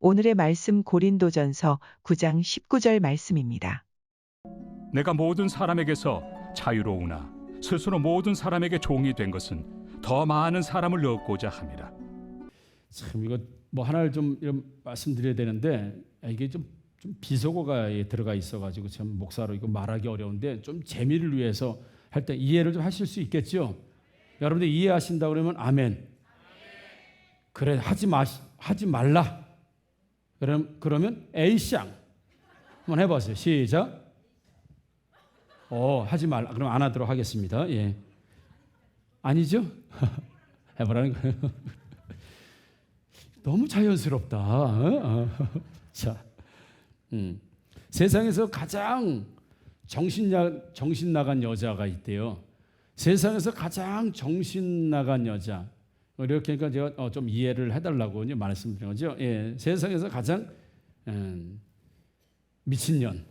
오늘의 말씀 고린도전서 9장 19절 말씀입니다. 내가 모든 사람에게서 자유로우나 스스로 모든 사람에게 종이 된 것은 더 많은 사람을 얻고자 함이라. 참 이거 뭐 하나를 좀 이런 말씀드려야 되는데 이게 좀 비속어가 들어가 있어가지고 참 목사로 이거 말하기 어려운데 좀 재미를 위해서 할 때 이해를 좀 하실 수 있겠죠? 여러분들 이해하신다 그러면 아멘. 그래 하지 말라. 그러면 에이샹 한번 해보세요. 시작. 하지 말라. 그럼 안 하도록 하겠습니다. 예. 아니죠? 해보라는 거예요. 너무 자연스럽다. 자, 세상에서 가장 정신 나간 여자가 있대요. 세상에서 가장 정신 나간 여자. 이렇게 하니까 제가 좀 이해를 해달라고 말씀드린 거죠. 예, 세상에서 가장 미친년.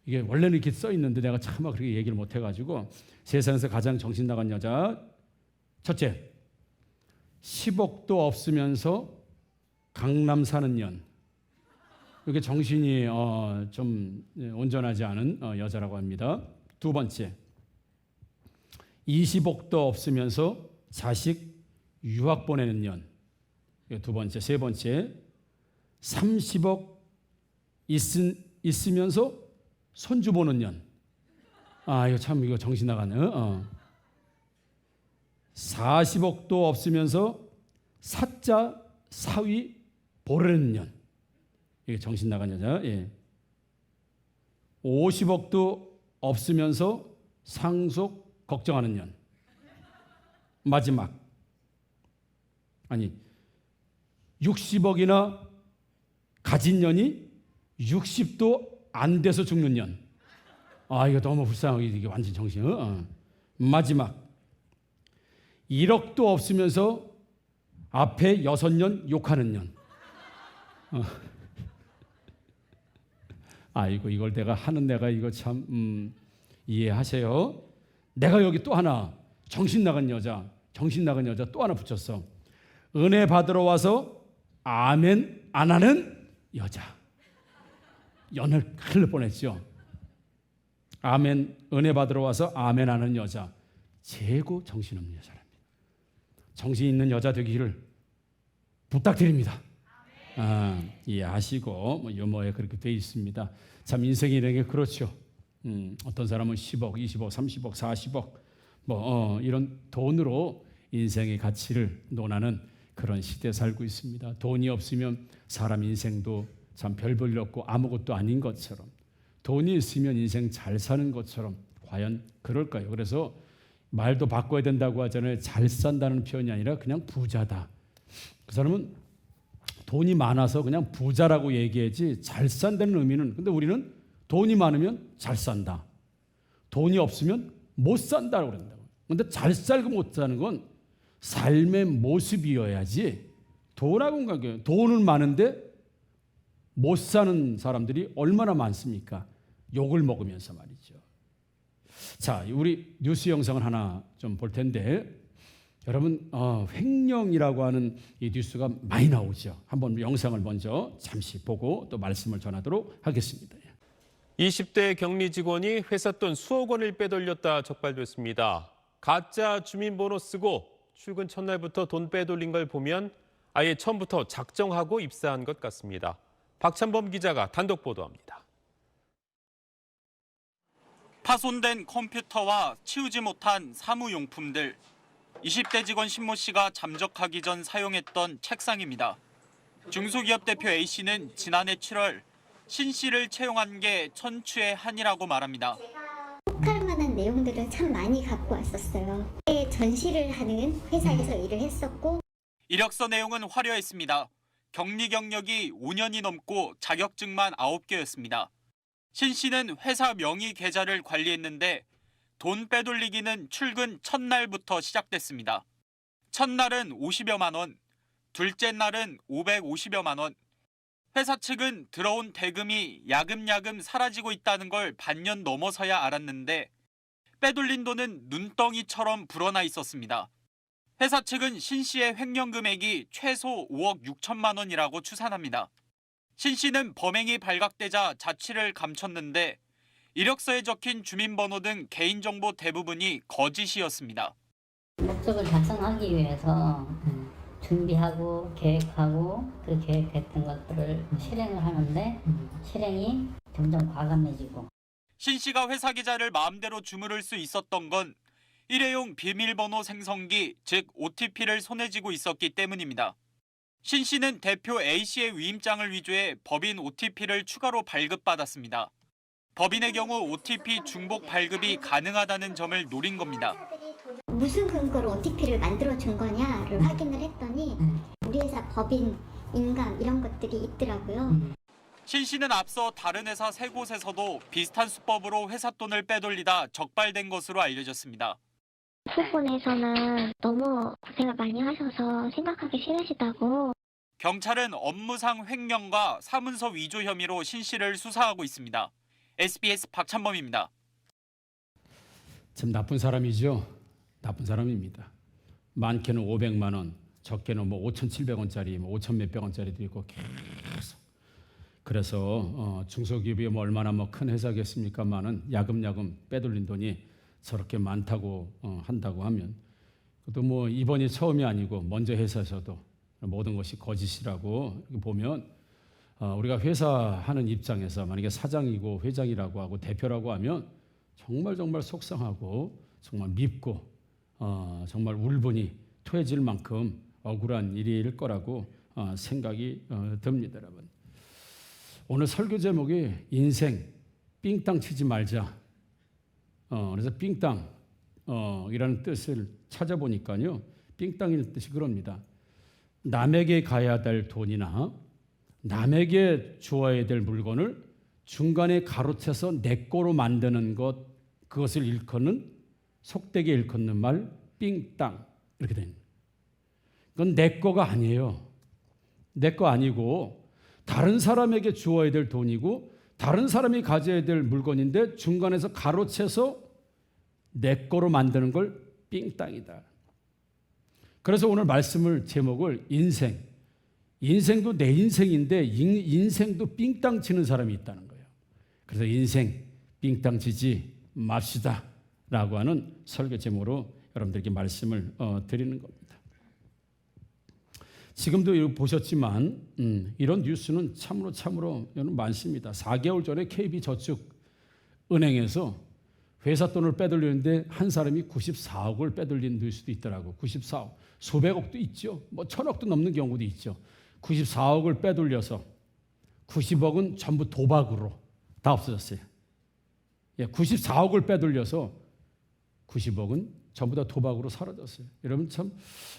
이게 원래는 이렇게 써 있는데 내가 차마 그렇게 얘기를 못 해가지고 세상에서 가장 정신 나간 여자. 첫째, 10억도 없으면서 강남 사는 년. 이렇게 정신이 좀 온전하지 않은 여자라고 합니다. 두 번째, 20억도 없으면서 자식 유학 보내는 년. 두 번째, 세 번째, 30억 있으면서 손주 보는 년. 이거 정신 나가네. 40억도 없으면서 사자 사위 보려는 년. 이게 정신 나간 여자. 예. 50억도 없으면서 상속 걱정하는 년. 마지막. 60억이나 가진 년이 60도 안 돼서 죽는 년. 이거 너무 불쌍하게 이게 완전 정신. 마지막. 1억도 없으면서 앞에 6년 욕하는 년. 이걸 내가 하는 내가 이거 참 이해하세요. 내가 여기 또 하나 정신 나간 여자 또 하나 붙였어. 은혜 받으러 와서 아멘 안 하는 여자. 연을 큰일 날 뻔했죠. 은혜 받으러 와서 아멘 하는 여자. 최고 정신없는 여자랍니다. 정신 있는 여자 되기를 부탁드립니다. 이해하시고 유머에 그렇게 돼 있습니다. 참 인생이라는 게 그렇죠. 어떤 사람은 10억, 20억, 30억, 40억 이런 돈으로 인생의 가치를 논하는 그런 시대에 살고 있습니다. 돈이 없으면 사람 인생도 참 별 볼 일 없고 아무것도 아닌 것처럼, 돈이 있으면 인생 잘 사는 것처럼 과연 그럴까요? 그래서 말도 바꿔야 된다고 하잖아요. 잘 산다는 표현이 아니라 그냥 부자다. 그 사람은 돈이 많아서 그냥 부자라고 얘기하지 잘 산다는 의미는, 근데 우리는 돈이 많으면 잘 산다. 돈이 없으면 못 산다고 그런다고. 근데 잘 살고 못 사는 건 삶의 모습이어야지 돈하고는 관계없어요. 돈은 많은데 못 사는 사람들이 얼마나 많습니까? 욕을 먹으면서 말이죠. 자, 우리 뉴스 영상을 하나 좀 볼 텐데, 여러분 횡령이라고 하는 이 뉴스가 많이 나오죠. 한번 영상을 먼저 잠시 보고 또 말씀을 전하도록 하겠습니다. 20대 격리 직원이 회사 돈 수억 원을 빼돌렸다 적발됐습니다. 가짜 주민번호 쓰고 출근 첫날부터 돈 빼돌린 걸 보면 아예 처음부터 작정하고 입사한 것 같습니다. 박찬범 기자가 단독 보도합니다. 파손된 컴퓨터와 치우지 못한 사무용품들. 20대 직원 신모 씨가 잠적하기 전 사용했던 책상입니다. 중소기업 대표 A씨는 지난해 7월 신 씨를 채용한 게 천추의 한이라고 말합니다. 혹할 만한 내용들을 참 많이 갖고 왔었어요. 전시를 하는 회사에서 일을 했었고. 이력서 내용은 화려했습니다. 격리 경력이 5년이 넘고 자격증만 9개였습니다. 신 씨는 회사 명의 계좌를 관리했는데 돈 빼돌리기는 출근 첫날부터 시작됐습니다. 첫날은 50여만 원, 둘째 날은 550여만 원. 회사 측은 들어온 대금이 야금야금 사라지고 있다는 걸 반년 넘어서야 알았는데 빼돌린 돈은 눈덩이처럼 불어나 있었습니다. 회사 측은 신 씨의 횡령 금액이 최소 5억 6천만 원이라고 추산합니다. 신 씨는 범행이 발각되자 자취를 감췄는데 이력서에 적힌 주민번호 등 개인정보 대부분이 거짓이었습니다. 목적을 달성하기 위해서 준비하고 계획하고 그 계획했던 것들을 실행을 하는데 실행이 점점 과감해지고 신 씨가 회사 계좌를 마음대로 주무를 수 있었던 건 일회용 비밀번호 생성기, 즉 OTP를 손에 쥐고 있었기 때문입니다. 신 씨는 대표 A 씨의 위임장을 위조해 법인 OTP를 추가로 발급받았습니다. 법인의 경우 OTP 중복 발급이 가능하다는 점을 노린 겁니다. 무슨 근거로 OTP를 만들어준 거냐를 확인을 했더니 우리 회사 법인, 인감 이런 것들이 있더라고요. 신 씨는 앞서 다른 회사 3곳에서도 비슷한 수법으로 회사 돈을 빼돌리다 적발된 것으로 알려졌습니다. 부분에서는 너무 고생을 많이 하셔서 생각하기 싫으시다고. 경찰은 업무상 횡령과 사문서 위조 혐의로 신 씨를 수사하고 있습니다. SBS 박찬범입니다. 참 나쁜 사람이죠. 나쁜 사람입니다. 많게는 500만 원, 적게는 5,700원짜리, 5천 몇백 원짜리도 있고 계속. 그래서 중소기업이 얼마나 큰 회사겠습니까만은 야금야금 빼돌린 돈이 저렇게 많다고 한다고 하면 또 이번이 처음이 아니고 먼저 회사에서도 모든 것이 거짓이라고 보면 우리가 회사 하는 입장에서 만약에 사장이고 회장이라고 하고 대표라고 하면 정말 속상하고 정말 밉고 정말 울분이 토해질 만큼 억울한 일일 거라고 생각이 듭니다, 여러분. 오늘 설교 제목이 인생 삥땅 치지 말자. 그래서 삥땅 이라는 뜻을 찾아보니까요. 삥땅이라는 뜻이 그럽니다. 남에게 가야 될 돈이나 남에게 주어야 될 물건을 중간에 가로채서 내 거로 만드는 것, 그것을 일컫는 속되게 일컫는 말 삥땅 이렇게 됩니다. 그건 내 거가 아니에요. 내 거 아니고 다른 사람에게 주어야 될 돈이고 다른 사람이 가져야 될 물건인데 중간에서 가로채서 내 거로 만드는 걸 삥땅이다. 그래서 오늘 말씀을 제목을 인생도 내 인생인데 인생도 삥땅 치는 사람이 있다는 거예요. 그래서 인생 삥땅 치지 맙시다 라고 하는 설교 제목으로 여러분들에게 말씀을 드리는 겁니다. 지금도 보셨지만 이런 뉴스는 참으로 많습니다. 4개월 전에 KB저축은행에서 회사 돈을 빼돌리는데 한 사람이 94억을 빼돌린 뉴스도 있더라고. 94억. 수백억도 있죠. 1,000억도 넘는 경우도 있죠. 94억을 빼돌려서 90억은 전부 도박으로 다 없어졌어요. 94억을 빼돌려서 90억은 전부 다 도박으로 사라졌어요. 여러분 참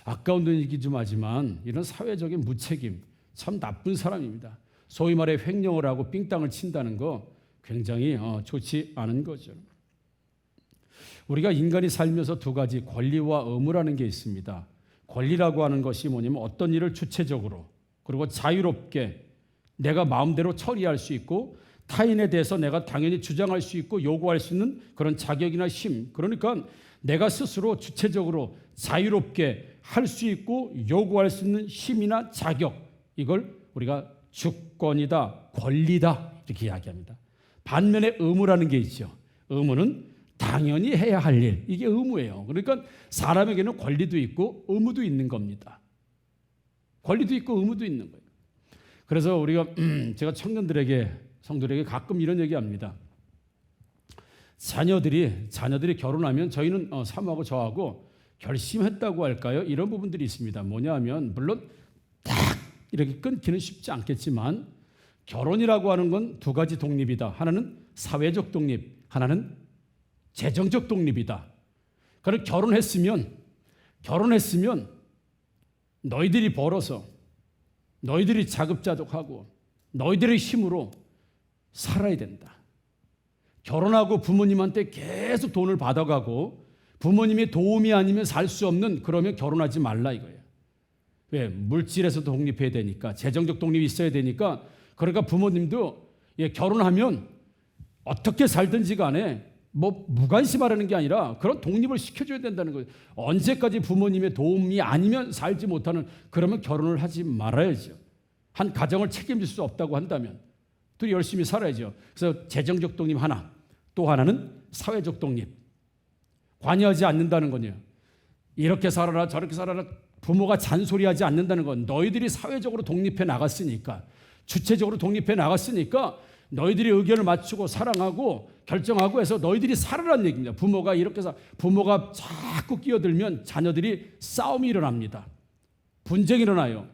아까운 돈이긴 좀 하지만 이런 사회적인 무책임, 참 나쁜 사람입니다. 소위 말해 횡령을 하고 삥땅을 친다는 거 굉장히 좋지 않은 거죠. 우리가 인간이 살면서 두 가지 권리와 의무라는 게 있습니다. 권리라고 하는 것이 뭐냐면 어떤 일을 주체적으로 그리고 자유롭게 내가 마음대로 처리할 수 있고 타인에 대해서 내가 당연히 주장할 수 있고 요구할 수 있는 그런 자격이나 힘, 그러니까 내가 스스로 주체적으로 자유롭게 할 수 있고 요구할 수 있는 힘이나 자격, 이걸 우리가 주권이다, 권리다 이렇게 이야기합니다. 반면에 의무라는 게 있죠. 의무는 당연히 해야 할 일, 이게 의무예요. 그러니까 사람에게는 권리도 있고 의무도 있는 겁니다. 권리도 있고 의무도 있는 거예요. 그래서 우리가 제가 청년들에게, 성도들에게 가끔 이런 얘기합니다. 자녀들이 결혼하면 저희는 사모하고 저하고 결심했다고 할까요? 이런 부분들이 있습니다. 뭐냐 하면 물론 딱 이렇게 끊기는 쉽지 않겠지만 결혼이라고 하는 건 두 가지 독립이다. 하나는 사회적 독립, 하나는 재정적 독립이다. 그럼 결혼했으면 너희들이 벌어서 너희들이 자급자족하고 너희들의 힘으로 살아야 된다. 결혼하고 부모님한테 계속 돈을 받아가고 부모님의 도움이 아니면 살 수 없는, 그러면 결혼하지 말라 이거예요. 왜? 물질에서 독립해야 되니까, 재정적 독립이 있어야 되니까. 그러니까 부모님도 결혼하면 어떻게 살든지 간에 무관심하라는 게 아니라 그런 독립을 시켜줘야 된다는 거예요. 언제까지 부모님의 도움이 아니면 살지 못하는, 그러면 결혼을 하지 말아야죠. 한 가정을 책임질 수 없다고 한다면 둘이 열심히 살아야죠. 그래서 재정적 독립 하나, 또 하나는 사회적 독립. 관여하지 않는다는 거냐. 이렇게 살아라 저렇게 살아라 부모가 잔소리하지 않는다는 건 너희들이 사회적으로 독립해 나갔으니까, 주체적으로 독립해 나갔으니까 너희들이 의견을 맞추고 사랑하고 결정하고 해서 너희들이 살아라는 얘기입니다. 부모가 자꾸 끼어들면 자녀들이 싸움이 일어납니다. 분쟁이 일어나요.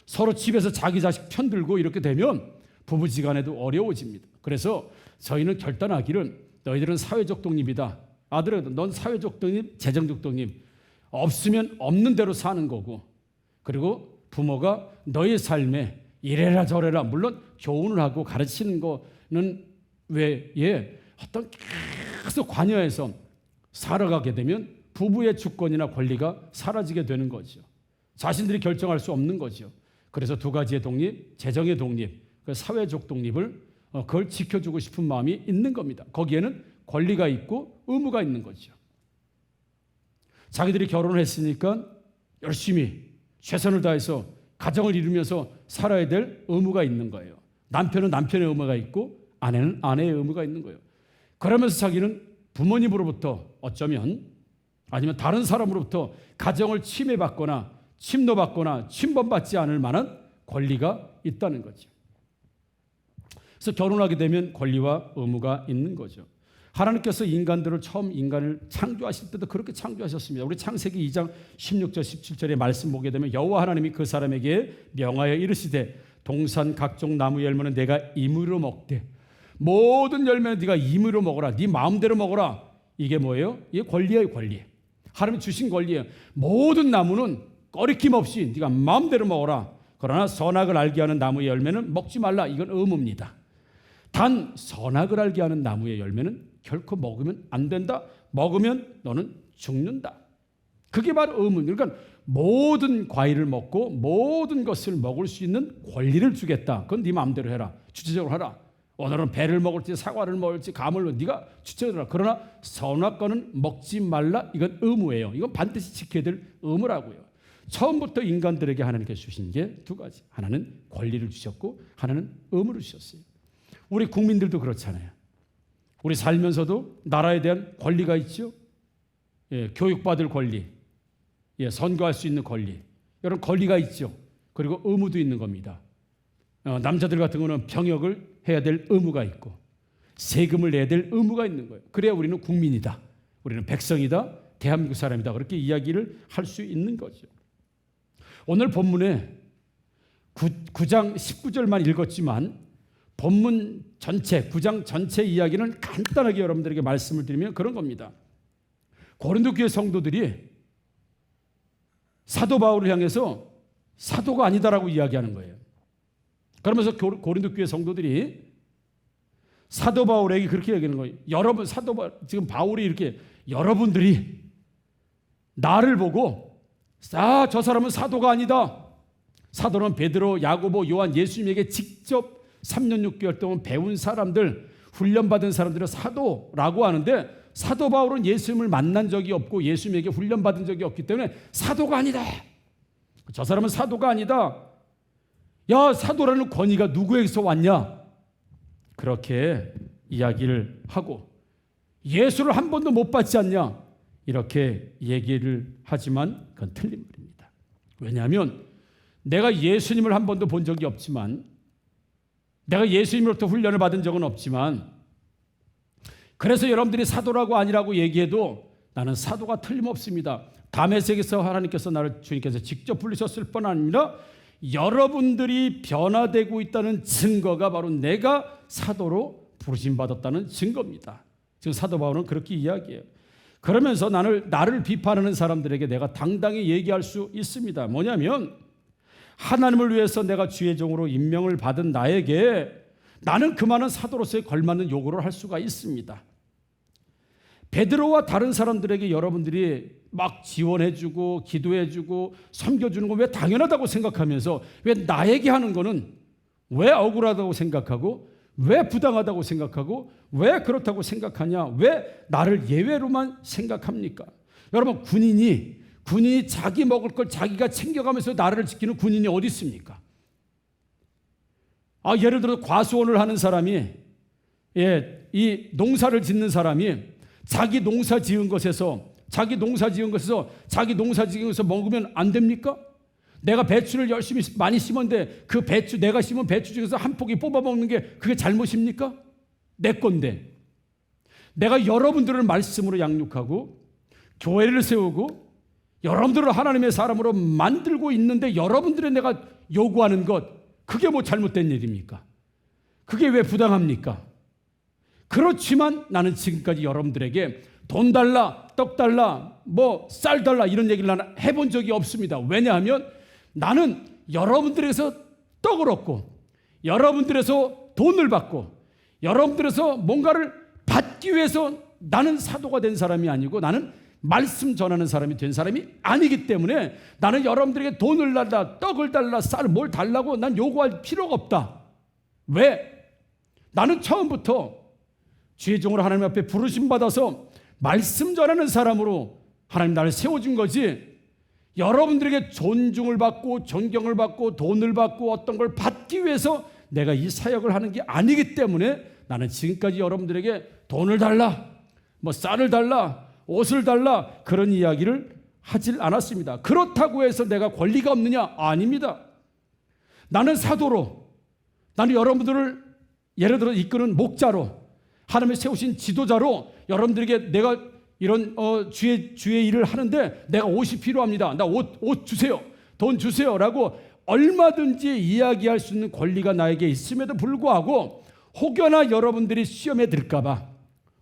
서로 집에서 자기 자식 편들고 이렇게 되면 부부지간에도 어려워집니다. 그래서 저희는 결단하기를 너희들은 사회적 독립이다. 아들아도 넌 사회적 독립, 재정적 독립. 없으면 없는 대로 사는 거고, 그리고 부모가 너의 삶에 이래라 저래라, 물론 교훈을 하고 가르치는 거는 외에 어떤 계속 관여해서 살아가게 되면 부부의 주권이나 권리가 사라지게 되는 거죠. 자신들이 결정할 수 없는 거죠. 그래서 두 가지의 독립, 재정의 독립, 사회적 독립을 그걸 지켜주고 싶은 마음이 있는 겁니다. 거기에는 권리가 있고 의무가 있는 거죠. 자기들이 결혼을 했으니까 열심히 최선을 다해서 가정을 이루면서 살아야 될 의무가 있는 거예요. 남편은 남편의 의무가 있고 아내는 아내의 의무가 있는 거예요. 그러면서 자기는 부모님으로부터 어쩌면 아니면 다른 사람으로부터 가정을 침해받거나 침노받거나 침범받지 않을 만한 권리가 있다는 거죠. 그래서 결혼하게 되면 권리와 의무가 있는 거죠. 하나님께서 인간들을 처음 인간을 창조하실 때도 그렇게 창조하셨습니다. 우리 창세기 2장 16절 17절의 말씀 보게 되면 여호와 하나님이 그 사람에게 명하여 이르시되 동산 각종 나무 열매는 내가 임의로 먹되 모든 열매는 네가 임의로 먹어라. 네 마음대로 먹어라. 이게 뭐예요? 이게 권리예요, 권리. 하나님이 주신 권리예요. 모든 나무는 꺼리낌 없이 네가 마음대로 먹어라. 그러나 선악을 알게 하는 나무의 열매는 먹지 말라. 이건 의무입니다. 단 선악을 알게 하는 나무의 열매는 결코 먹으면 안 된다. 먹으면 너는 죽는다. 그게 바로 의무. 그러니까 모든 과일을 먹고 모든 것을 먹을 수 있는 권리를 주겠다. 그건 네 마음대로 해라. 주체적으로 하라. 오늘은 배를 먹을지 사과를 먹을지 감을 네가 주체적으로 하라. 그러나 선악과는 먹지 말라. 이건 의무예요. 이건 반드시 지켜야 될 의무라고요. 처음부터 인간들에게 하나님께서 주신 게 두 가지. 하나는 권리를 주셨고 하나는 의무를 주셨어요. 우리 국민들도 그렇잖아요. 우리 살면서도 나라에 대한 권리가 있죠. 예, 교육받을 권리, 예, 선거할 수 있는 권리, 이런 권리가 있죠. 그리고 의무도 있는 겁니다. 남자들 같은 경우는 병역을 해야 될 의무가 있고 세금을 내야 될 의무가 있는 거예요. 그래야 우리는 국민이다. 우리는 백성이다. 대한민국 사람이다. 그렇게 이야기를 할 수 있는 거죠. 오늘 본문에 9장 19절만 읽었지만 본문 전체, 9장 전체 이야기는 간단하게 여러분들에게 말씀을 드리면 그런 겁니다. 고린도 교회 성도들이 사도 바울을 향해서 사도가 아니다라고 이야기하는 거예요. 그러면서 고린도 교회 성도들이 사도 바울에게 그렇게 얘기하는 거예요. 여러분, 지금 바울이 이렇게 여러분들이 나를 보고 저 사람은 사도가 아니다. 사도는 베드로, 야고보, 요한, 예수님에게 직접 3년 6개월 동안 배운 사람들, 훈련받은 사람들을 사도라고 하는데 사도 바울은 예수님을 만난 적이 없고 예수님에게 훈련받은 적이 없기 때문에 사도가 아니다. 저 사람은 사도가 아니다. 야, 사도라는 권위가 누구에게서 왔냐? 그렇게 이야기를 하고 예수를 한 번도 못 봤지 않냐? 이렇게 얘기를 하지만 그건 틀린 말입니다. 왜냐하면 내가 예수님을 한 번도 본 적이 없지만 내가 예수님으로부터 훈련을 받은 적은 없지만 그래서 여러분들이 사도라고 아니라고 얘기해도 나는 사도가 틀림없습니다. 다메섹에서 하나님께서 나를 주님께서 직접 부르셨을 뿐 아니라 여러분들이 변화되고 있다는 증거가 바로 내가 사도로 부르심받았다는 증거입니다. 지금 사도 바울은 그렇게 이야기해요. 그러면서 나를 비판하는 사람들에게 내가 당당히 얘기할 수 있습니다. 뭐냐면 하나님을 위해서 내가 주의 종으로 임명을 받은 나에게 나는 그 많은 사도로서의 걸맞는 요구를 할 수가 있습니다. 베드로와 다른 사람들에게 여러분들이 막 지원해주고 기도해주고 섬겨주는 거 왜 당연하다고 생각하면서 왜 나에게 하는 거는 왜 억울하다고 생각하고 왜 부당하다고 생각하고 왜 그렇다고 생각하냐? 왜 나를 예외로만 생각합니까? 여러분, 군인이 자기 먹을 걸 자기가 챙겨가면서 나라를 지키는 군인이 어디 있습니까? 예를 들어 과수원을 하는 사람이, 이 농사를 짓는 사람이 자기 농사 지은 것에서 자기 농사 지은 것에서 먹으면 안 됩니까? 내가 배추를 열심히 많이 심었는데 그 배추, 내가 심은 배추 중에서 한 포기 뽑아 먹는 게 그게 잘못입니까? 내 건데. 내가 여러분들을 말씀으로 양육하고 교회를 세우고 여러분들을 하나님의 사람으로 만들고 있는데 여러분들의 내가 요구하는 것, 그게 뭐 잘못된 일입니까? 그게 왜 부당합니까? 그렇지만 나는 지금까지 여러분들에게 돈 달라, 떡 달라, 뭐 쌀 달라 이런 얘기를 나는 해본 적이 없습니다. 왜냐하면 나는 여러분들에게서 떡을 얻고 여러분들에서 돈을 받고 여러분들에서 뭔가를 받기 위해서 나는 사도가 된 사람이 아니고 나는 말씀 전하는 사람이 된 사람이 아니기 때문에 나는 여러분들에게 돈을 달라, 떡을 달라, 쌀 뭘 달라고 난 요구할 필요가 없다. 왜? 나는 처음부터 주의 종으로 하나님 앞에 부르심 받아서 말씀 전하는 사람으로 하나님 나를 세워준 거지, 여러분들에게 존중을 받고 존경을 받고 돈을 받고 어떤 걸 받기 위해서 내가 이 사역을 하는 게 아니기 때문에 나는 지금까지 여러분들에게 돈을 달라, 뭐 쌀을 달라, 옷을 달라 그런 이야기를 하질 않았습니다. 그렇다고 해서 내가 권리가 없느냐? 아닙니다. 나는 사도로, 나는 여러분들을 예를 들어 이끄는 목자로, 하나님의 세우신 지도자로 여러분들에게 내가 이런 주의 일을 하는데 내가 옷이 필요합니다. 나 옷 주세요. 돈 주세요. 라고 얼마든지 이야기할 수 있는 권리가 나에게 있음에도 불구하고 혹여나 여러분들이 시험에 들까 봐,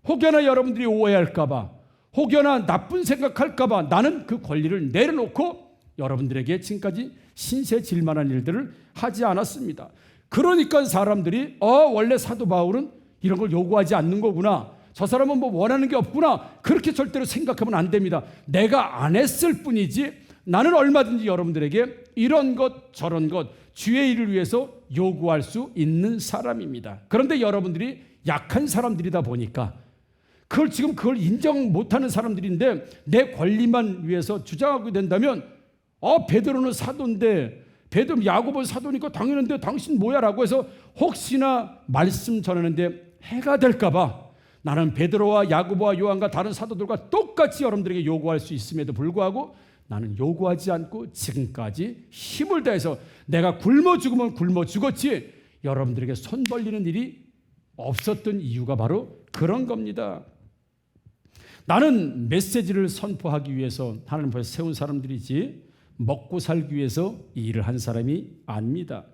혹여나 여러분들이 오해할까 봐, 혹여나 나쁜 생각할까 봐 나는 그 권리를 내려놓고 여러분들에게 지금까지 신세질 만한 일들을 하지 않았습니다. 그러니까 사람들이 원래 사도 바울은 이런 걸 요구하지 않는 거구나, 저 사람은 뭐 원하는 게 없구나, 그렇게 절대로 생각하면 안 됩니다. 내가 안 했을 뿐이지 나는 얼마든지 여러분들에게 이런 것 저런 것 주의 일을 위해서 요구할 수 있는 사람입니다. 그런데 여러분들이 약한 사람들이다 보니까 그걸 인정 못하는 사람들인데 내 권리만 위해서 주장하게 된다면 베드로는 사도인데, 베드로 야고보는 사도니까 당연한데 당신 뭐야? 라고 해서 혹시나 말씀 전하는데 해가 될까 봐 나는 베드로와 야고보와 요한과 다른 사도들과 똑같이 여러분들에게 요구할 수 있음에도 불구하고 나는 요구하지 않고 지금까지 힘을 다해서 내가 굶어 죽으면 굶어 죽었지 여러분들에게 손 벌리는 일이 없었던 이유가 바로 그런 겁니다. 나는 메시지를 선포하기 위해서 하나님 앞에 세운 사람들이지 먹고 살기 위해서 이 일을 한 사람이 아닙니다.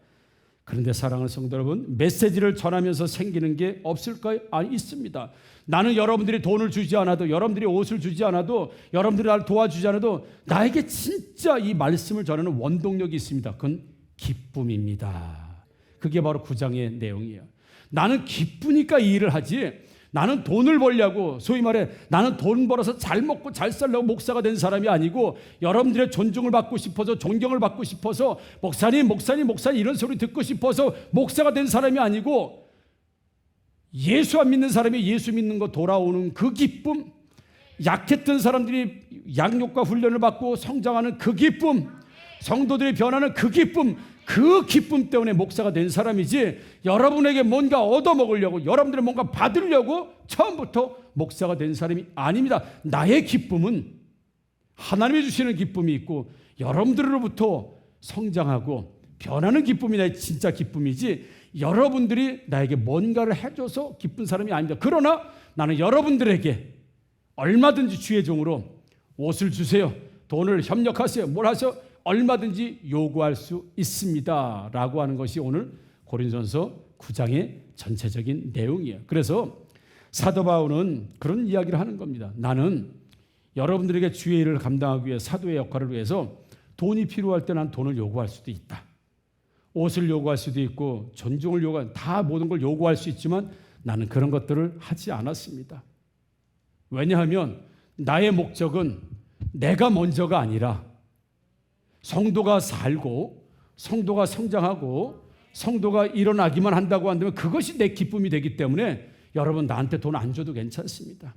그런데 사랑하는 성도 여러분, 메시지를 전하면서 생기는 게 없을까요? 있습니다. 나는 여러분들이 돈을 주지 않아도, 여러분들이 옷을 주지 않아도, 여러분들이 나를 도와주지 않아도 나에게 진짜 이 말씀을 전하는 원동력이 있습니다. 그건 기쁨입니다. 그게 바로 9장의 내용이에요. 나는 기쁘니까 이 일을 하지, 나는 돈을 벌려고, 소위 말해 나는 돈 벌어서 잘 먹고 잘 살려고 목사가 된 사람이 아니고 여러분들의 존중을 받고 싶어서, 존경을 받고 싶어서, 목사님 이런 소리 듣고 싶어서 목사가 된 사람이 아니고, 예수 안 믿는 사람이 예수 믿는 거 돌아오는 그 기쁨, 약했던 사람들이 양육과 훈련을 받고 성장하는 그 기쁨, 성도들이 변하는 그 기쁨 때문에 목사가 된 사람이지, 여러분에게 뭔가 얻어먹으려고, 여러분들의 뭔가 받으려고 처음부터 목사가 된 사람이 아닙니다. 나의 기쁨은 하나님이 주시는 기쁨이 있고 여러분들로부터 성장하고 변하는 기쁨이 나의 진짜 기쁨이지, 여러분들이 나에게 뭔가를 해줘서 기쁜 사람이 아닙니다. 그러나 나는 여러분들에게 얼마든지 주의 종으로 옷을 주세요, 돈을 협력하세요, 뭘 하세요, 얼마든지 요구할 수 있습니다 라고 하는 것이 오늘 고린도전서 9장의 전체적인 내용이에요. 그래서 사도 바울은 그런 이야기를 하는 겁니다. 나는 여러분들에게 주의 일을 감당하기 위해, 사도의 역할을 위해서 돈이 필요할 때 난 돈을 요구할 수도 있다, 옷을 요구할 수도 있고 존중을 요구할, 다 모든 걸 요구할 수 있지만 나는 그런 것들을 하지 않았습니다. 왜냐하면 나의 목적은 내가 먼저가 아니라 성도가 살고 성도가 성장하고 성도가 일어나기만 한다고 한다면 그것이 내 기쁨이 되기 때문에 여러분, 나한테 돈 안 줘도 괜찮습니다.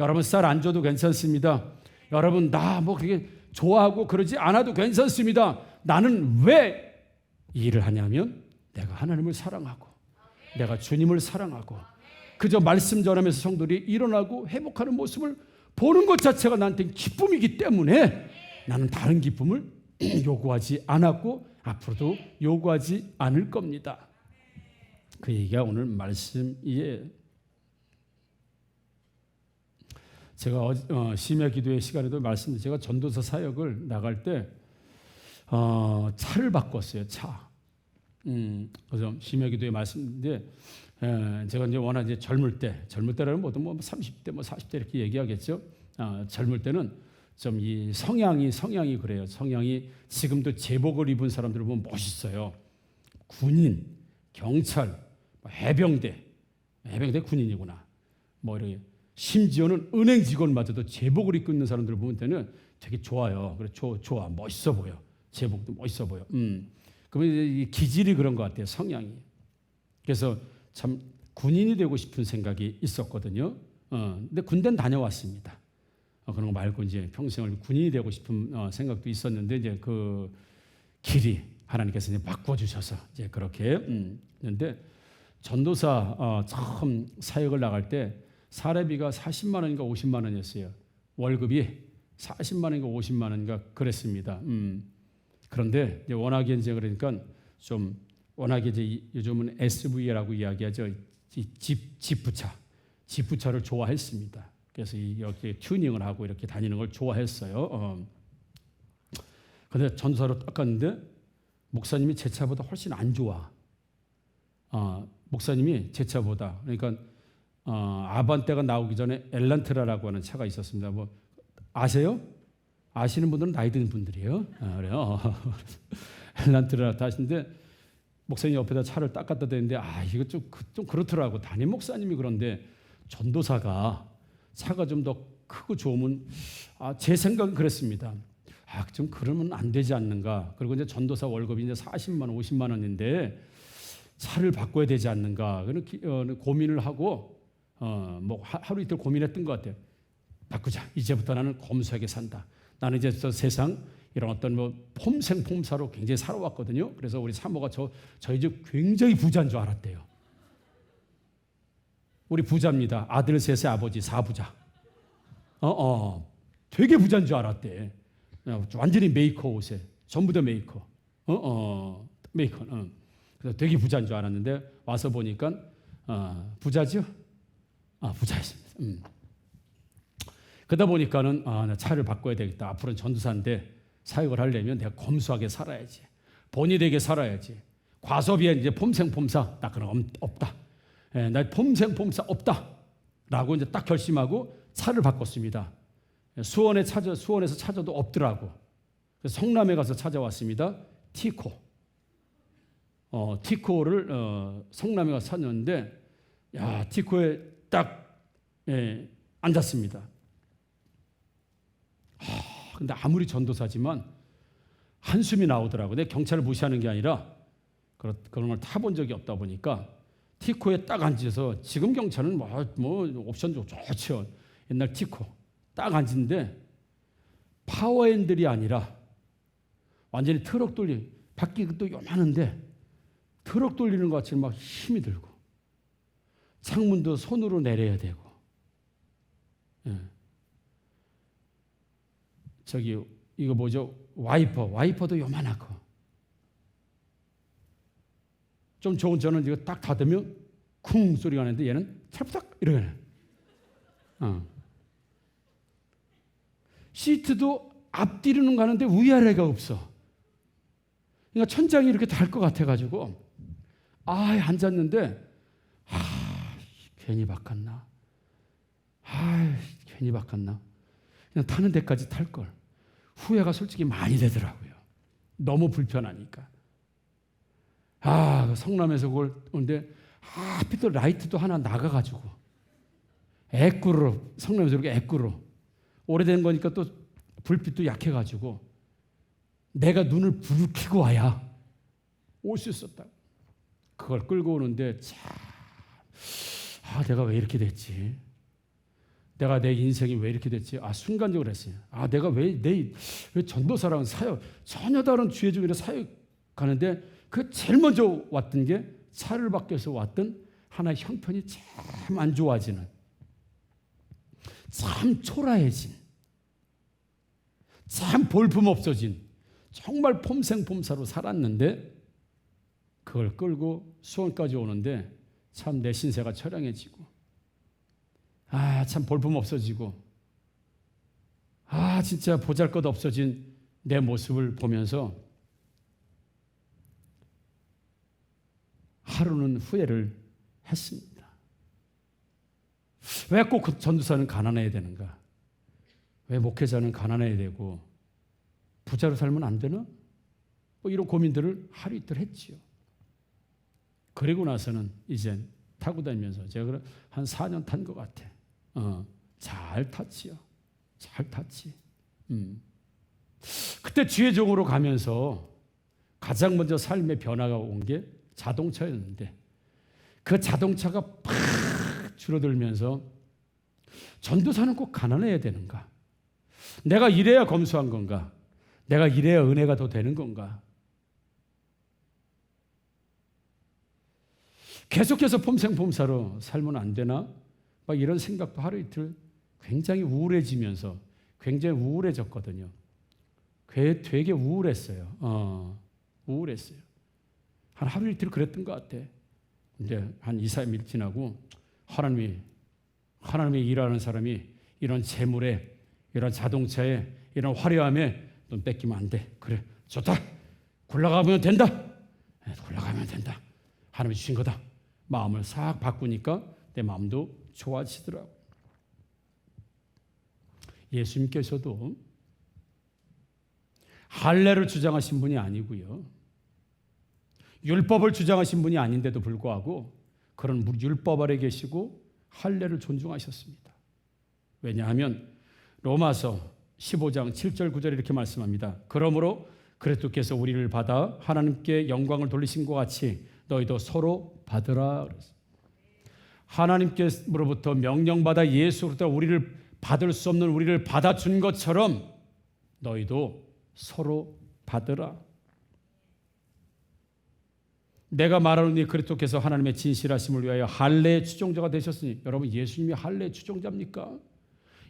여러분, 쌀 안 줘도 괜찮습니다. 여러분, 나 뭐 그렇게 좋아하고 그러지 않아도 괜찮습니다. 나는 왜 이 일을 하냐면 내가 하나님을 사랑하고 내가 주님을 사랑하고 그저 말씀 전하면서 성도들이 일어나고 회복하는 모습을 보는 것 자체가 나한테 기쁨이기 때문에 나는 다른 기쁨을 요구하지 않았고 앞으로도 요구하지 않을 겁니다. 그 얘기가 오늘 말씀이에요. 제가 심야 기도의 시간에도 말씀드렸는데 제가 전도사 사역을 나갈 때 차를 바꿨어요. 차. 그래서 심야 기도에 말씀인데 제가 이제 워낙 이제 젊을 때라는 모두 뭐 30대 뭐 40대 이렇게 얘기하겠죠. 젊을 때는 좀 이 성향이 그래요. 성향이 지금도 제복을 입은 사람들을 보면 멋있어요. 군인, 경찰, 해병대 군인이구나. 뭐 이렇게 심지어는 은행 직원마저도 제복을 입고 있는 사람들을 보면 때는 되게 좋아요. 그래 좋아 멋있어 보여. 제복도 멋있어 보여. 그러면 이 기질이 그런 것 같아요. 성향이. 그래서 참 군인이 되고 싶은 생각이 있었거든요. 근데 군대는 다녀왔습니다. 그런 거 말고 이제 평생을 군인이 되고 싶은 생각도 있었는데 이제 그 길이 하나님께서 이제 바꿔주셔서 이제 그렇게 했는데 전도사 처음 사역을 나갈 때 사례비가 40만 원인가 50만 원이었어요. 월급이 40만 원인가 50만 원인가 그랬습니다. 그런데 이제 워낙에 이제 그러니까 좀 워낙에 이제 요즘은 SV라고 이야기하죠. 지프차를 좋아했습니다. 그래서 이렇게 튜닝을 하고 이렇게 다니는 걸 좋아했어요. 그런데 전도사로 딱 갔는데 목사님이 제 차보다 훨씬 안 좋아. 목사님이 제 차보다 그러니까 아반떼가 나오기 전에 엘란트라라고 하는 차가 있었습니다. 뭐 아세요? 아시는 분들은 나이 드는 분들이에요. 그래요. 엘란트라 타시는데 목사님 옆에다 차를 딱 갖다 대는데 이거 좀 그렇더라고. 담임 목사님이 그런데 전도사가 차가 좀 더 크고 좋으면 제 생각은 그랬습니다. 좀 그러면 안 되지 않는가. 그리고 이제 전도사 월급이 이제 40만 원, 50만 원인데 차를 바꿔야 되지 않는가. 고민을 하고 뭐 하루 이틀 고민했던 것 같아요. 바꾸자. 이제부터 나는 검소하게 산다. 나는 이제 저 세상 이런 어떤 뭐 폼생폼사로 굉장히 살아왔거든요. 그래서 우리 사모가 저희 집 굉장히 부자인 줄 알았대요. 우리 부자입니다. 아들 셋의 아버지 4부자. 되게 부자인 줄 알았대. 완전히 메이커 옷에 전부 다 메이커. 메이커. 그래서 되게 부자인 줄 알았는데 와서 보니까 부자죠? 부자였습니다. 그러다 보니까는 나 차를 바꿔야 되겠다. 앞으로는 전도사인데 사역을 하려면 내가 검소하게 살아야지. 본이 되게 살아야지. 과소비에 이제 폼생폼사 나 그런 거 없다. 나 폼생폼사 없다. 라고 이제 딱 결심하고 차를 바꿨습니다. 수원에서 찾아도 없더라고. 그래서 성남에 가서 찾아왔습니다. 티코. 티코를 성남에 가서 찾았는데 티코에 딱 앉았습니다. 근데 아무리 전도사지만 한숨이 나오더라고. 내 경찰을 무시하는 게 아니라 그런 걸 타본 적이 없다 보니까 티코에 딱 앉아서 지금 경찰은 뭐 옵션 좋죠. 옛날 티코 딱 앉은데 파워핸들이 아니라 완전히 트럭 바퀴 또 요만한데 트럭 돌리는 것 같이 막 힘이 들고 창문도 손으로 내려야 되고 이거 뭐죠? 와이퍼도 요만하고 좀 좋은 저는 이거 딱 닫으면 쿵 소리가 나는데 얘는 찰프닥 이러네. 시트도 앞뒤로는 가는데 위아래가 없어. 그러니까 천장이 이렇게 달 것 같아가지고 앉았는데 괜히 바꿨나? 괜히 바꿨나? 그냥 타는 데까지 탈 걸. 후회가 솔직히 많이 되더라고요. 너무 불편하니까. 성남에서 그걸 오는데 하필 또 라이트도 하나 나가가지고 애꾸로 성남에서 이렇게 애꾸로 오래된 거니까 또 불빛도 약해가지고 내가 눈을 부르키고 와야 올 수 있었다. 그걸 끌고 오는데 내가 왜 이렇게 됐지? 내가 내 인생이 왜 이렇게 됐지? 순간적으로 했어요. 내가 왜 전도사랑 사역 전혀 다른 주의 중에 사역 가는데 그 제일 먼저 왔던 게 차를 밖에서 왔던 하나의 형편이 참 안 좋아지는, 참 초라해진, 참 볼품없어진, 정말 폼생폼사로 살았는데 그걸 끌고 수원까지 오는데 참 내 신세가 처량해지고, 참 볼품없어지고, 진짜 보잘것없어진 내 모습을 보면서 하루는 후회를 했습니다. 왜 꼭 전도사는 가난해야 되는가? 왜 목회자는 가난해야 되고 부자로 살면 안 되나? 이런 고민들을 하루 이틀 했지요. 그리고 나서는 이제 타고 다니면서 제가 한 4년 탄 것 같아. 잘 탔지요. 잘 탔지. 그때 주의종으로 가면서 가장 먼저 삶의 변화가 온 게 자동차였는데, 그 자동차가 팍 줄어들면서 전도사는 꼭 가난해야 되는가? 내가 이래야 검소한 건가? 내가 이래야 은혜가 더 되는 건가? 계속해서 폼생폼사로 살면 안 되나? 막 이런 생각도 하루 이틀 굉장히 우울해지면서 굉장히 우울해졌거든요. 되게 우울했어요. 우울했어요. 한 하루 이틀 그랬던 것 같아. 근데 한 2, 3일 지나고 하나님이 일하는 사람이 이런 재물에, 이런 자동차에, 이런 화려함에 넌 뺏기면 안 돼. 그래, 좋다. 굴러가면 된다. 굴러가면 된다. 하나님이 주신 거다. 마음을 싹 바꾸니까 내 마음도 좋아지더라고. 예수님께서도 할례를 주장하신 분이 아니고요, 율법을 주장하신 분이 아닌데도 불구하고 그런 율법 아래 계시고 할례를 존중하셨습니다. 왜냐하면 로마서 15장 7절 9절 이렇게 말씀합니다. 그러므로 그리스도께서 우리를 받아 하나님께 영광을 돌리신 것 같이 너희도 서로 받으라. 하나님께로부터 명령받아 예수로부터 우리를 받을 수 없는 우리를 받아준 것처럼 너희도 서로 받으라. 내가 말하노니 그리스도께서 하나님의 진실하심을 위하여 할례의 추종자가 되셨으니, 여러분 예수님이 할례의 추종자입니까?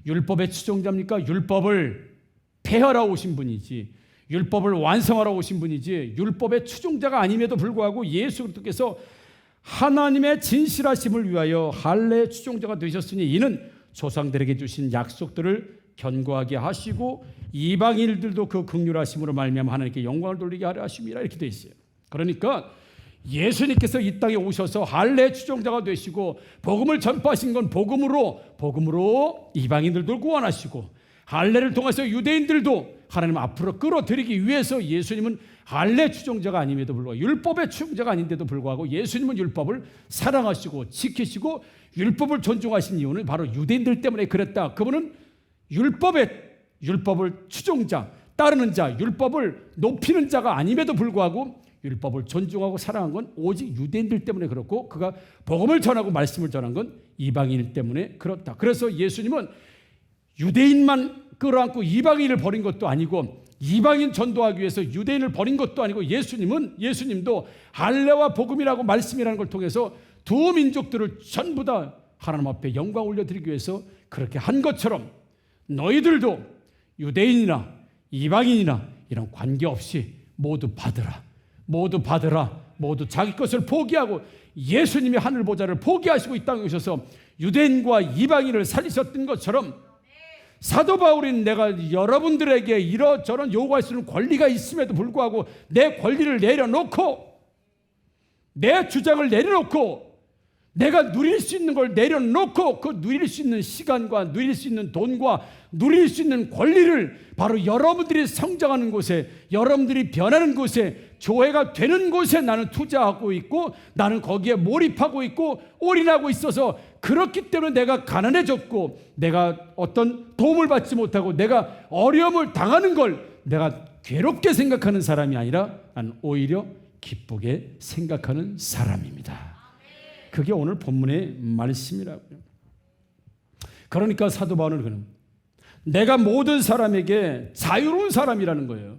율법의 추종자입니까? 율법을 폐하러 오신 분이지, 율법을 완성하러 오신 분이지, 율법의 추종자가 아님에도 불구하고 예수 그리스도께서 하나님의 진실하심을 위하여 할례의 추종자가 되셨으니 이는 조상들에게 주신 약속들을 견고하게 하시고 이방인들도 그 긍휼하심으로 말미암아 하나님께 영광을 돌리게 하려 하심이라, 이렇게 되어 있어요. 그러니까 예수님께서 이 땅에 오셔서 할례의 추종자가 되시고 복음을 전파하신 건 복음으로 이방인들도 구원하시고, 할례를 통해서 유대인들도 하나님 앞으로 끌어들이기 위해서 예수님은 할례 추종자가 아님에도 불구하고, 율법의 추종자가 아닌데도 불구하고 예수님은 율법을 사랑하시고 지키시고 율법을 존중하신 이유는 바로 유대인들 때문에 그랬다. 그분은 율법을 추종자, 따르는 자, 율법을 높이는 자가 아님에도 불구하고 율법을 존중하고 사랑한 건 오직 유대인들 때문에 그렇고, 그가 복음을 전하고 말씀을 전한 건 이방인 때문에 그렇다. 그래서 예수님은 유대인만 끌어안고 이방인을 버린 것도 아니고, 이방인 전도하기 위해서 유대인을 버린 것도 아니고, 예수님도 할례와 복음이라고 말씀이라는 걸 통해서 두 민족들을 전부 다 하나님 앞에 영광 올려드리기 위해서 그렇게 한 것처럼 너희들도 유대인이나 이방인이나 이런 관계없이 모두 받으라. 모두 자기 것을 포기하고 예수님이 하늘 보좌를 포기하시고 이 땅에 오셔서 유대인과 이방인을 살리셨던 것처럼, 사도 바울인 내가 여러분들에게 이러저런 요구할 수 있는 권리가 있음에도 불구하고 내 권리를 내려놓고, 내 주장을 내려놓고, 내가 누릴 수 있는 걸 내려놓고, 그 누릴 수 있는 시간과 누릴 수 있는 돈과 누릴 수 있는 권리를 바로 여러분들이 성장하는 곳에, 여러분들이 변하는 곳에, 교회가 되는 곳에 나는 투자하고 있고, 나는 거기에 몰입하고 있고 올인하고 있어서, 그렇기 때문에 내가 가난해졌고, 내가 어떤 도움을 받지 못하고 내가 어려움을 당하는 걸 내가 괴롭게 생각하는 사람이 아니라 나는 오히려 기쁘게 생각하는 사람입니다. 그게 오늘 본문의 말씀이라고요. 그러니까 사도 바울은 내가 모든 사람에게 자유로운 사람이라는 거예요.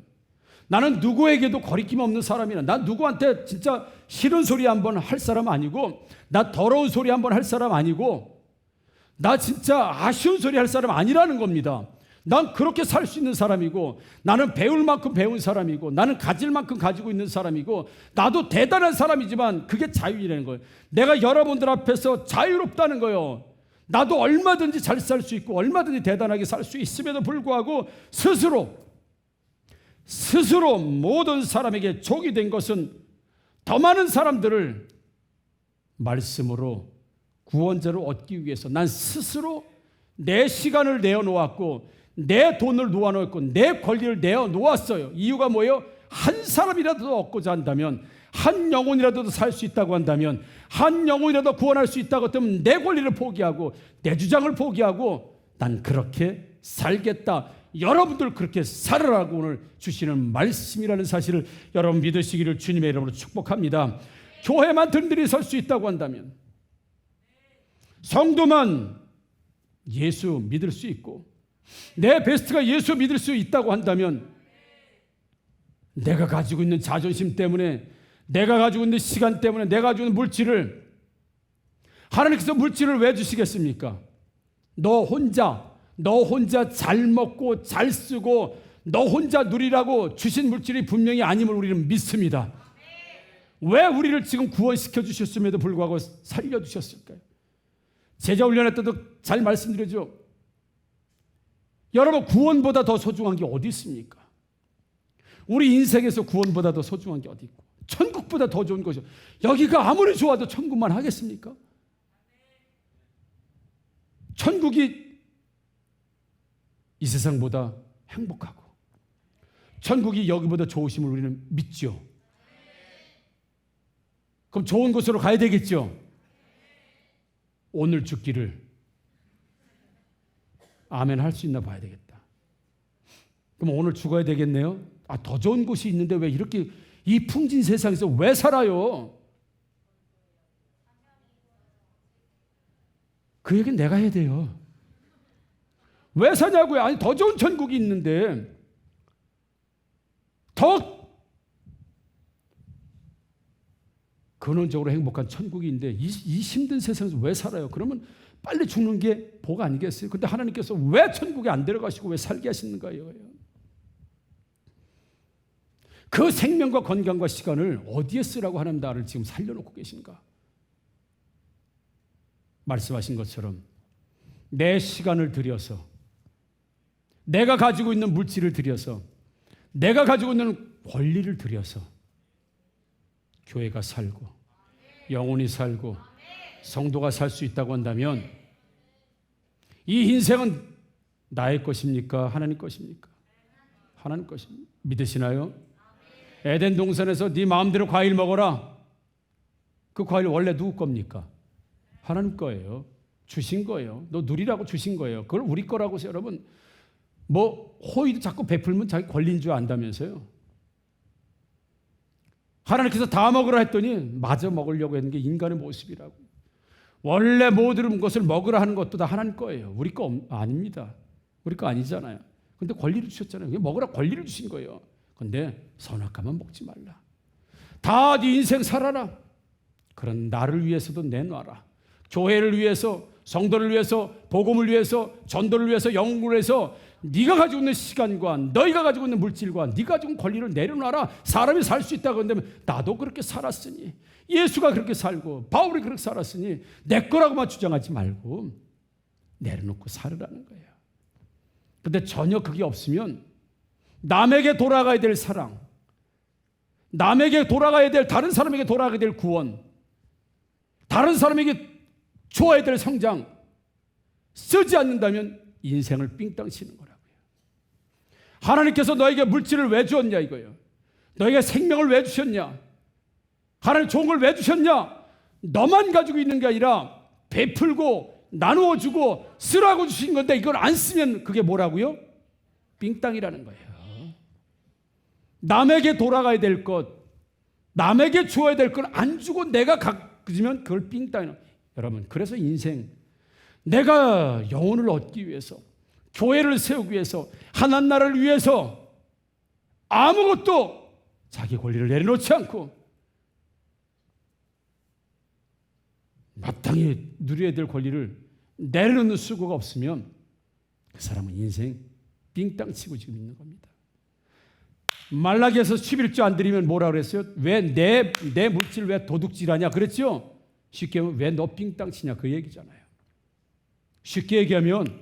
나는 누구에게도 거리낌 없는 사람이라. 난 누구한테 진짜 싫은 소리 한번 할 사람 아니고, 나 더러운 소리 한번 할 사람 아니고, 나 진짜 아쉬운 소리 할 사람 아니라는 겁니다. 난 그렇게 살 수 있는 사람이고, 나는 배울 만큼 배운 사람이고, 나는 가질 만큼 가지고 있는 사람이고, 나도 대단한 사람이지만 그게 자유이라는 거예요. 내가 여러분들 앞에서 자유롭다는 거예요. 나도 얼마든지 잘 살 수 있고 얼마든지 대단하게 살 수 있음에도 불구하고 스스로 모든 사람에게 족이 된 것은 더 많은 사람들을 말씀으로 구원자로 얻기 위해서 난 스스로 내 시간을 내어놓았고, 내 돈을 놓아놓았고, 내 권리를 내어놓았어요. 이유가 뭐예요? 한 사람이라도 얻고자 한다면, 한 영혼이라도 살 수 있다고 한다면, 한 영혼이라도 구원할 수 있다고 하면 내 권리를 포기하고 내 주장을 포기하고 난 그렇게 살겠다. 여러분들 그렇게 살아라고 오늘 주시는 말씀이라는 사실을 여러분 믿으시기를 주님의 이름으로 축복합니다. 교회만 든든히 설 수 있다고 한다면, 성도만 예수 믿을 수 있고, 내 베스트가 예수 믿을 수 있다고 한다면, 내가 가지고 있는 자존심 때문에, 내가 가지고 있는 시간 때문에, 내가 가지고 있는 물질을, 하나님께서 물질을 왜 주시겠습니까? 너 혼자 잘 먹고 잘 쓰고 너 혼자 누리라고 주신 물질이 분명히 아님을 우리는 믿습니다. 왜 우리를 지금 구원시켜 주셨음에도 불구하고 살려주셨을까요? 제자훈련할 때도 잘 말씀드리죠. 여러분, 구원보다 더 소중한 게 어디 있습니까? 우리 인생에서 구원보다 더 소중한 게 어디 있고, 천국보다 더 좋은 것이요. 여기가 아무리 좋아도 천국만 하겠습니까? 천국이 이 세상보다 행복하고 천국이 여기보다 좋으심을 우리는 믿죠. 그럼 좋은 곳으로 가야 되겠죠. 오늘 죽기를 아멘 할 수 있나 봐야 되겠다. 그럼 오늘 죽어야 되겠네요. 더 좋은 곳이 있는데 왜 이렇게 이 풍진 세상에서 왜 살아요? 그 얘기는 내가 해야 돼요. 왜 사냐고요? 아니, 더 좋은 천국이 있는데, 더 근원적으로 행복한 천국이 있는데 이 힘든 세상에서 왜 살아요? 그러면 빨리 죽는 게 복 아니겠어요? 근데 하나님께서 왜 천국에 안 데려가시고 왜 살게 하시는 거예요? 그 생명과 건강과 시간을 어디에 쓰라고 하나님 나를 지금 살려놓고 계신가? 말씀하신 것처럼 내 시간을 들여서, 내가 가지고 있는 물질을 들여서, 내가 가지고 있는 권리를 들여서 교회가 살고 영혼이 살고 성도가 살 수 있다고 한다면, 이 인생은 나의 것입니까? 하나님 것입니까? 하나님 것입니다. 믿으시나요? 에덴 동산에서 네 마음대로 과일 먹어라. 그 과일 원래 누구 겁니까? 하나님 거예요. 주신 거예요. 너 누리라고 주신 거예요. 그걸 우리 거라고 해서 여러분 뭐 호의도 자꾸 베풀면 자기 권리인 줄 안다면서요. 하나님께서 다 먹으라 했더니 마저 먹으려고 했는 게 인간의 모습이라고. 원래 모든 것을 먹으라 하는 것도 다 하나님 거예요. 우리 거 아닙니다. 우리 거 아니잖아요. 근데 권리를 주셨잖아요. 먹으라 권리를 주신 거예요. 근데 선악과만 먹지 말라. 다 네 인생 살아라. 그런 나를 위해서도 내놔라. 교회를 위해서, 성도를 위해서, 복음을 위해서, 전도를 위해서, 영웅을 위해서 네가 가지고 있는 시간과 너희가 가지고 있는 물질과 네가 가지고 있는 권리를 내려놔라. 사람이 살 수 있다고 한다면 나도 그렇게 살았으니, 예수가 그렇게 살고 바울이 그렇게 살았으니 내 거라고만 주장하지 말고 내려놓고 살으라는 거예요. 근데 전혀 그게 없으면 남에게 돌아가야 될 사랑, 남에게 돌아가야 될, 다른 사람에게 돌아가야 될 구원, 다른 사람에게 줘야 될 성장 쓰지 않는다면 인생을 삥땅 치는 거라고요. 하나님께서 너에게 물질을 왜 주었냐 이거예요. 너에게 생명을 왜 주셨냐? 하나님 종을 왜 주셨냐? 너만 가지고 있는 게 아니라 베풀고 나누어 주고 쓰라고 주신 건데 이걸 안 쓰면 그게 뭐라고요? 삥땅이라는 거예요. 남에게 돌아가야 될 것, 남에게 주어야 될 걸 안 주고 내가 가지면 그걸 삥땅이라는 거예요. 여러분, 그래서 인생, 내가 영혼을 얻기 위해서, 교회를 세우기 위해서, 하나님 나라를 위해서 아무것도 자기 권리를 내려놓지 않고 마땅히 누려야 될 권리를 내려놓는 수고가 없으면 그 사람은 인생 빙땅 치고 지금 있는 겁니다. 말라기에서 11조 안 드리면 뭐라 그랬어요? 왜 내 물질 왜 도둑질하냐 그랬죠? 쉽게 하면 왜 너 빙땅 치냐 그 얘기잖아요. 쉽게 얘기하면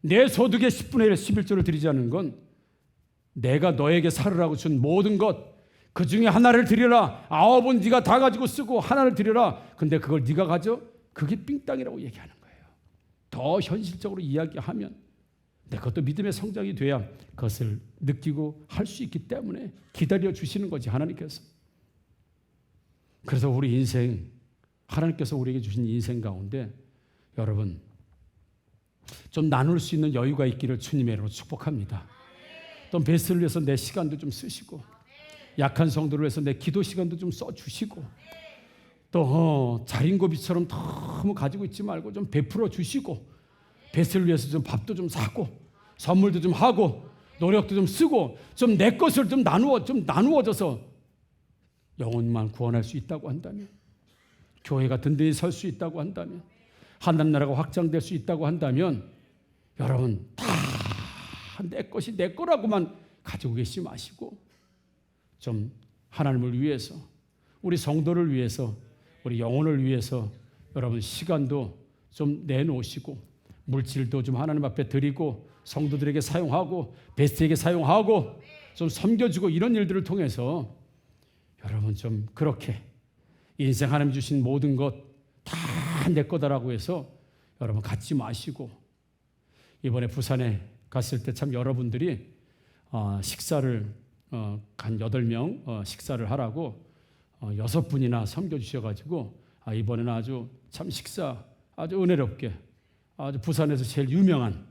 내 소득의 10분의 1 11조를 드리자는 건 내가 너에게 살으라고 준 모든 것 그 중에 하나를 드려라. 9은 네가 다 가지고 쓰고 하나를 드려라. 근데 그걸 네가 가져? 그게 빙땅이라고 얘기하는 거예요. 더 현실적으로 이야기하면 내 것도 믿음의 성장이 돼야 그것을 느끼고 할 수 있기 때문에 기다려 주시는 거지 하나님께서. 그래서 우리 인생 하나님께서 우리에게 주신 인생 가운데 여러분 좀 나눌 수 있는 여유가 있기를 주님의 이름으로 축복합니다. 또 베스를 위해서 내 시간도 좀 쓰시고 약한 성도를 위해서 내 기도 시간도 좀 써주시고 또 자린고비처럼 너무 가지고 있지 말고 좀 베풀어 주시고 베스를 위해서 좀 밥도 좀 사고 선물도 좀 하고 노력도 좀 쓰고 좀 내 것을 좀 나누어져서 영혼만 구원할 수 있다고 한다면 교회가 든든히 설 수 있다고 한다면 하나님 나라가 확장될 수 있다고 한다면 여러분 다 내 것이 내 거라고만 가지고 계시지 마시고 좀 하나님을 위해서 우리 성도를 위해서 우리 영혼을 위해서 여러분 시간도 좀 내놓으시고 물질도 좀 하나님 앞에 드리고 성도들에게 사용하고 베스트에게 사용하고 좀 섬겨주고 이런 일들을 통해서 여러분 좀 그렇게 인생 하나님 주신 모든 것 다 내 거다라고 해서 여러분 갖지 마시고 이번에 부산에 갔을 때 참 여러분들이 식사를 한 8명 식사를 하라고 6분이나 섬겨주셔가지고 이번에는 아주 참 식사 아주 은혜롭게 아주 부산에서 제일 유명한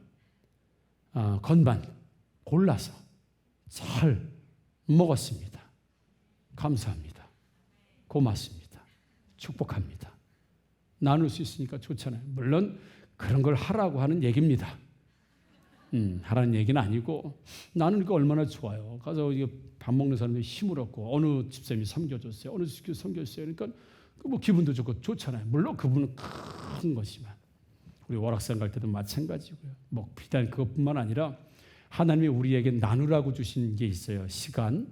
건반 골라서 잘 먹었습니다. 감사합니다. 고맙습니다. 축복합니다. 나눌 수 있으니까 좋잖아요. 물론 그런 걸 하라고 하는 얘기입니다. 하라는 얘기는 아니고 나는 이거 얼마나 좋아요. 가서 밥 먹는 사람들이 힘을 얻고 어느 집사님이 섬겨줬어요. 어느 집사님이 섬겨줬어요. 그러니까 뭐 기분도 좋고 좋잖아요. 물론 그분은 큰 것이지만 우리 월악산 갈 때도 마찬가지고요. 뭐 비단 그것뿐만 아니라 하나님이 우리에게 나누라고 주신 게 있어요. 시간,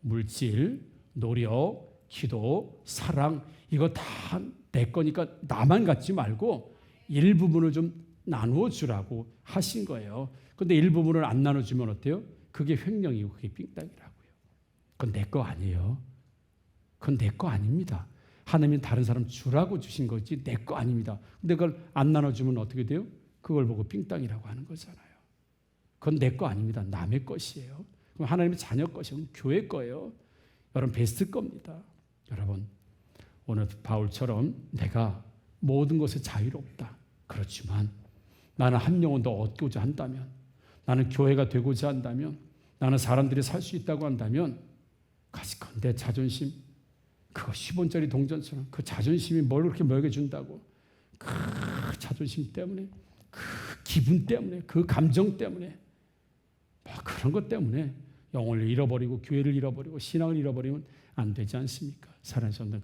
물질, 노력, 기도, 사랑 이거 다 내 거니까 나만 갖지 말고 일부분을 좀 나누어 주라고 하신 거예요. 그런데 일부분을 안 나눠주면 어때요? 그게 횡령이고 그게 빙땅이라고요. 그건 내 거 아니에요. 그건 내 거 아닙니다. 하나님이 다른 사람 주라고 주신 거지 내 거 아닙니다. 근데 그걸 안 나눠주면 어떻게 돼요? 그걸 보고 빙땅이라고 하는 거잖아요. 그건 내 거 아닙니다. 남의 것이에요. 그럼 하나님의 자녀 것이면 교회 거예요. 여러분 베스트 겁니다. 여러분 오늘 바울처럼 내가 모든 것에 자유롭다. 그렇지만 나는 한 영혼 더 얻고자 한다면 나는 교회가 되고자 한다면 나는 사람들이 살 수 있다고 한다면 가시건 내 자존심 그거 10원짜리 동전처럼 그 자존심이 뭘 그렇게 먹여준다고 그 자존심 때문에 그 기분 때문에 그 감정 때문에 막 그런 것 때문에 영혼을 잃어버리고 교회를 잃어버리고 신앙을 잃어버리면 안 되지 않습니까? 사랑하는 성도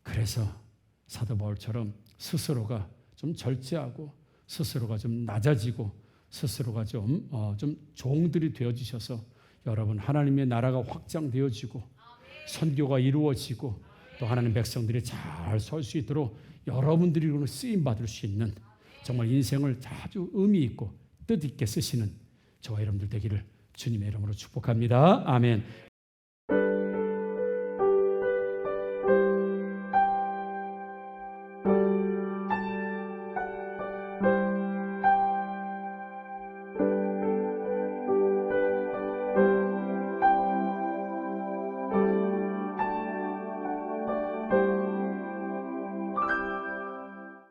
그래서 사도 바울처럼 스스로가 좀 절제하고 스스로가 좀 낮아지고 스스로가 좀 종들이 되어주셔서 여러분 하나님의 나라가 확장되어지고 선교가 이루어지고 또 하나님 백성들이 잘 설 수 있도록 여러분들이 쓰임 받을 수 있는 정말 인생을 아주 의미 있고 뜻 있게 쓰시는 저와 여러분들 되기를 주님의 이름으로 축복합니다. 아멘.